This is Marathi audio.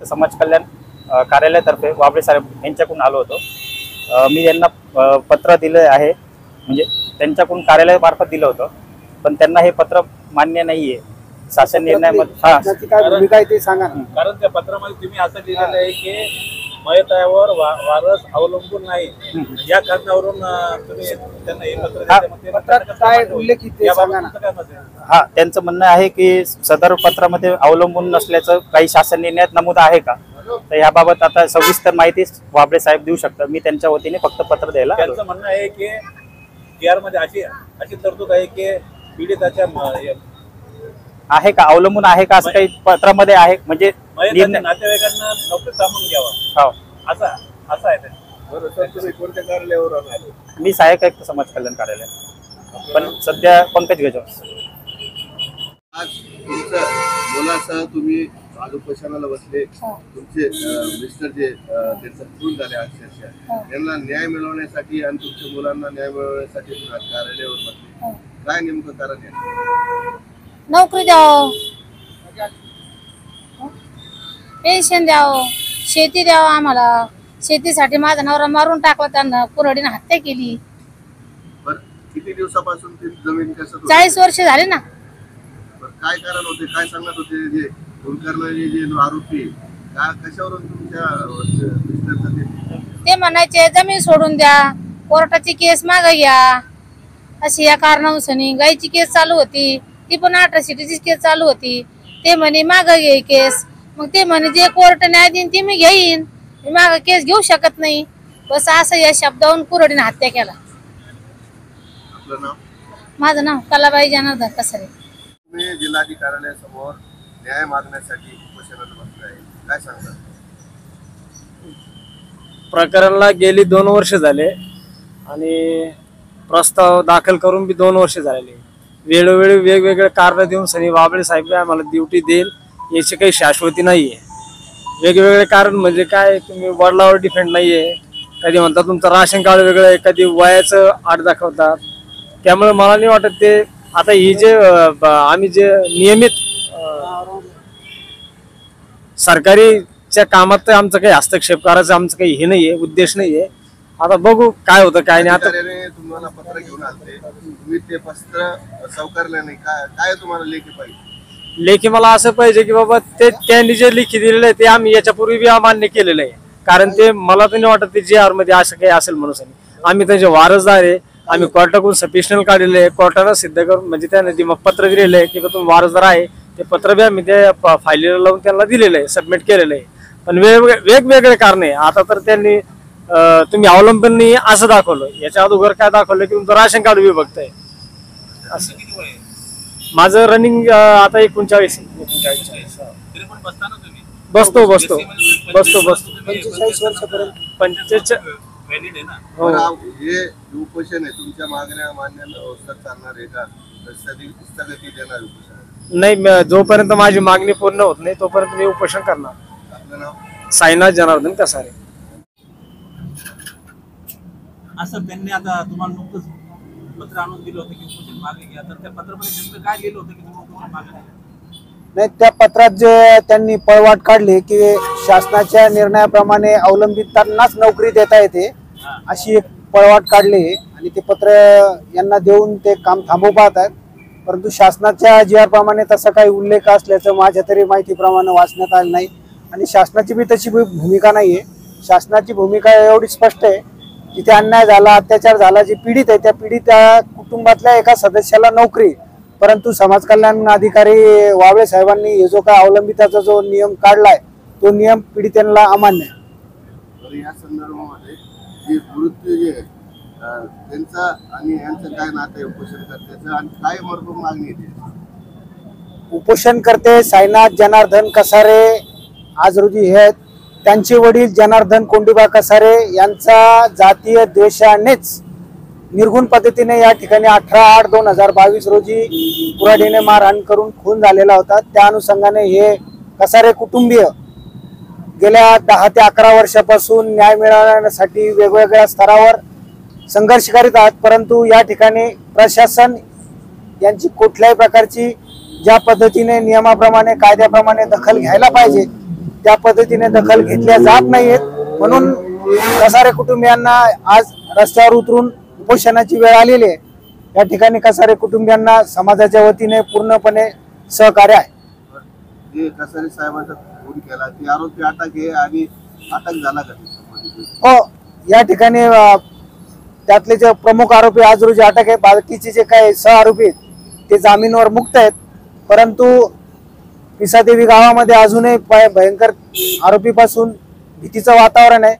समाज कल्याण कार्यालयातर्फे वाबळे साहेब यांच्याकडून आलो होतो। मी त्यांना पत्र दिले आहे, म्हणजे त्यांच्याकडून कार्यालयामार्फत दिलं होतं, पण त्यांना हे पत्र मान्य नाहीये। शासन निर्णयामध्ये काय भूमिका आहे ते सांगा। कारण त्या पत्रामध्ये तुम्ही असं लिहिलेलं आहे की मयतावर वारस अवलंबून नाही, या कारणावरून तुम्ही त्यांना हे पत्र काय उल्लेख ते सांगा ना। हा, त्यांचं म्हणणं आहे की सदर पत्रामध्ये अवलंबून नसल्याचं काही शासन निर्णयात नमूद आहे का, तर याबाबत आता सविस्तर माहिती वाबळे साहेब देऊ शकतात। मी त्यांच्या वतीने फक्त पत्र द्यायला आलो। त्यांचं म्हणणं आहे की TR मध्ये अशी तरतूद आहे की पीडिताच्या आहे का, अवलंबून आहे का, असं काही पत्रामध्ये आहे, म्हणजे नातेवाईकांना नोकरी थांबून घ्यावा, हो असं आहे ते। कोणत्या कार्यालयावर आले? मी सहाय्यक आयुक्त समाज कल्याण कार्यालय, पण सध्या पंकज गजवर। आज तुमच्या मुलासह तुम्ही उपोषणाला बसले, तुमचे मिस्टर जे त्यांचा खून झाले अक्षरशः, त्यांना न्याय मिळवण्यासाठी आणि तुमच्या मुलांना न्याय मिळवण्यासाठी तुम्ही आज कार्यालयावर बसले, काय नेमकं कारण आहे? नोकरी द्यावं, पेन्शन द्यावं, शेती द्यावं आम्हाला। शेतीसाठी माझा नवरा मारून टाकला, त्यांना कुऱ्हाडीने हत्या केली। किती दिवसापासून ती जमीन कसं 40 वर्ष झाले ना। काय कारण होते, काय सांगत होते जे खून करणारे जे आरोपी, काय कशावरून तुमच्या ते म्हणायचे जमीन सोडून द्या, कोर्टाची केस मागे घ्या, अशी या कारणावरून गायची केस चालू होती, ती पण अॅट्रॉसिटीची केस चालू होती। ते म्हणे मागे घे केस, मग ते म्हणे जे कोर्ट न्याय देईन ते मी घेईन, मी मागे केस घेऊ शकत नाही, बस असं या शब्दावरून कुऱ्हाडीने हत्या केला। आपलं नाव? माझं नाव कलाबाई जनार्दन कसारे। तुम्ही जिल्हाधिकाऱ्यासमोर न्याय मागण्यासाठी उपोषणाला बसलाय, काय सांगता? प्रकरणाला गेली 2 वर्ष झाले आणि प्रस्ताव दाखल करून बी 2 वर्ष झालेले। वेळोवेळी वेगवेगळे कारण देऊन सनी वाबळे साहेब आम्हाला ड्युटी देईल याची काही शाश्वती नाहीये। वेगवेगळे कारण म्हणजे काय, तुम्ही वडिलावर डिपेंड नाहीये, कधी म्हणतात तुमचं राशन कार्ड वेगळं आहे, कधी वयाचं आठ दाखवतात। त्यामुळे मला नाही वाटत ते आता ही जे आम्ही जे नियमित सरकारीच्या कामात आमचं काही हस्तक्षेप करायचं आमचं काही हे नाहीये, उद्देश नाहीये। आता बघू काय होतं काय नाही। आता तुम्हाला पत्र घेऊन आले, तुम्ही ते पत्र स्वीकारले नाही, काय तुम्हाला लेखी पाहिजे? लेखी मला असं पाहिजे की बाबा ते त्यांनी जे लेखी दिलेलं आहे ते आम्ही याच्यापूर्वी बी अमान्य केलेलं आहे, कारण ते मला तर नाही वाटत ते JR मध्ये असं काही असेल म्हणून। आम्ही त्यांचे वारसदार आहे, आम्ही कोर्टाकडून सफिशियंट काढलेले आहे, कोर्टानं सिद्ध करून म्हणजे त्यांनी मग पत्र दिलेलं आहे की तुम्ही वारसदार आहे, ते पत्र बी आम्ही त्या फायलीला लावून त्यांना दिलेलं आहे, सबमिट केलेलं आहे। पण वेगवेगळे कारण आहे। आता तर त्यांनी तुम्ही अवलंबन नाही असं दाखवलं, याच्या अगोदर काय दाखवलं की तुमचं राशन कार्ड बी बघताय असं। माझं रनिंग आता 39 बसतो 45 वर्षापर्यंत 45 हो। हे उपोषण आहे, तुमच्या मागण्या मान्य चालणार आहे का, स्थगिती देणार उपोषण? नाही, जोपर्यंत माझी मागणी पूर्ण होत नाही तोपर्यंत मी उपोषण करणार। आपलं नाव? साईनाथ जनार्दन कसारे। असं त्यांनी आता तुम्हाला नुकतंच पत्र आणून दिलं होतं की उपोषण मागे घ्या, तर त्या पत्रामध्ये नेमकं काय लिहिलं होतं की तुम्हाला मागे घ्या? नाही, त्या पत्रात जे त्यांनी पळवाट काढली की शासनाच्या निर्णयाप्रमाणे अवलंबितांनाच नोकरी देता येते अशी एक पळवाट काढली आणि ते पत्र यांना देऊन ते काम थांबवू पाहतात। परंतु शासनाच्या JR प्रमाणे तसा काही उल्लेख असल्याचं माझ्या तरी माहितीप्रमाणे वाचण्यात आलं नाही आणि शासनाची बी तशी भूमिका नाहीये। शासनाची भूमिका एवढी स्पष्ट आहे, जिथे अन्याय झाला, अत्याचार झाला, जे पीडित आहे त्या पीडित कुटुंबातल्या एका सदस्याला नोकरी, परंतु समाज कल्याण अधिकारी वाबळे साहेबांनी हे जो काय अवलंबिताचा जो नियम काढलाय तो नियम पीडितांना अमान्य आहे। या संदर्भामध्ये जे मृत्यू जे त्यांचा आणि यांचं काय नातं आहे उपोषणकर्त्याचं आणि काय मर्म मागणी आहे? उपोषणकर्ते साईनाथ जनार्दन कसारे आज रोजी हे, त्यांचे वडील जनार्दन कोंडीबा कसारे यांचा जातीय द्वेषानेच निर्गुण पद्धतीने या ठिकाणी 18/8/2022 रोजी कुऱ्हाडीने मारहाण करून खून झालेला होता। त्या अनुषंगाने हे कसारे कुटुंबीय गेल्या 10 ते 11 वर्षापासून न्याय मिळवण्यासाठी वेगवेगळ्या स्तरावर संघर्ष करीत आहेत, परंतु या ठिकाणी प्रशासन यांची कुठल्याही प्रकारची ज्या पद्धतीने नियमाप्रमाणे कायद्याप्रमाणे दखल घ्यायला पाहिजे त्या पद्धतीने दखल घेतल्या जात नाहीयेत, म्हणून कसारे कुटुंबियांना आज रस्त्यावर उतरून उपोषणाची वेळ आलेली आहे। या ठिकाणी कसारे कुटुंबियांना समाजाच्या वतीने पूर्णपणे सहकार्य आहे। जे कसारे साहेबांचा खून केला ते आरोपी अटक आहे आणि अटक झाला का ते संबंधित? हो, या ठिकाणी त्यातले जे प्रमुख आरोपी आज रोजी अटक आहे, बाकीचे जे काही सह आरोपी आहेत ते जामीनवर मुक्त आहेत, परंतु पिसादेवी गावामध्ये अजूनही भयंकर आरोपीपासून भीतीचं वातावरण आहे।